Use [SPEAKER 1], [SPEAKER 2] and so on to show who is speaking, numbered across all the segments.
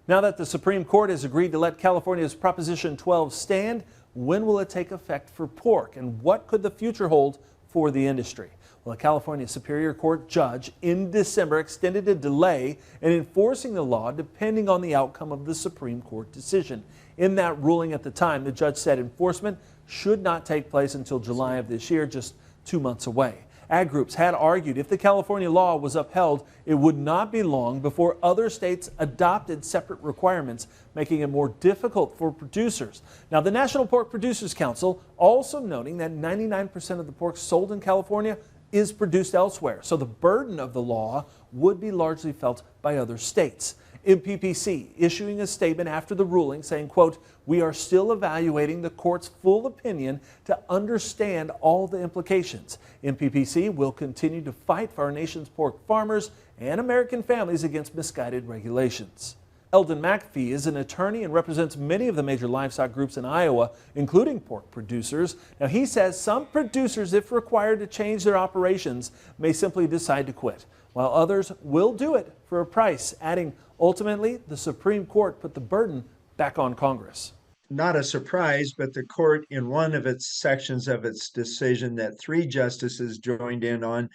[SPEAKER 1] Now that the Supreme Court has agreed to let California's Proposition 12 stand, when will it take effect for pork, and what could the future hold for the industry? Well, a California Superior Court judge in December extended a delay in enforcing the law depending on the outcome of the Supreme Court decision. In that ruling at the time, the judge said enforcement should not take place until July of this year, just 2 months away. Ag groups had argued if the California law was upheld, it would not be long before other states adopted separate requirements, making it more difficult for producers. Now, the National Pork Producers Council also noting that 99% of the pork sold in California is produced elsewhere, so the burden of the law would be largely felt by other states. MPPC issuing a statement after the ruling saying, quote, "We are still evaluating the court's full opinion to understand all the implications. MPPC will continue to fight for our nation's pork farmers and American families against misguided regulations." Eldon McPhee is an attorney and represents many of the major livestock groups in Iowa, including pork producers. Now, he says some producers, if required to change their operations, may simply decide to quit, while others will do it for a price, adding, ultimately, the Supreme Court put the burden back on Congress.
[SPEAKER 2] Not a surprise, but the court, in one of its sections of its decision that 3 justices joined in on,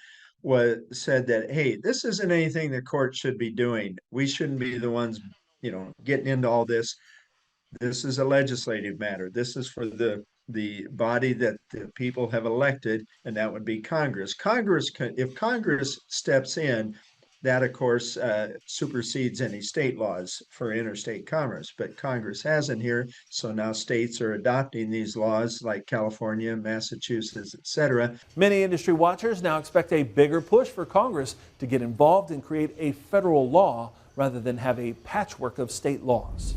[SPEAKER 2] said that, hey, this isn't anything the court should be doing. We shouldn't be the ones, getting into all this. This is a legislative matter. This is for the body that the people have elected, and that would be Congress. If Congress steps in, that, of course, supersedes any state laws for interstate commerce, but Congress hasn't here, so now states are adopting these laws like California, Massachusetts, etc.
[SPEAKER 1] Many industry watchers now expect a bigger push for Congress to get involved and create a federal law rather than have a patchwork of state laws.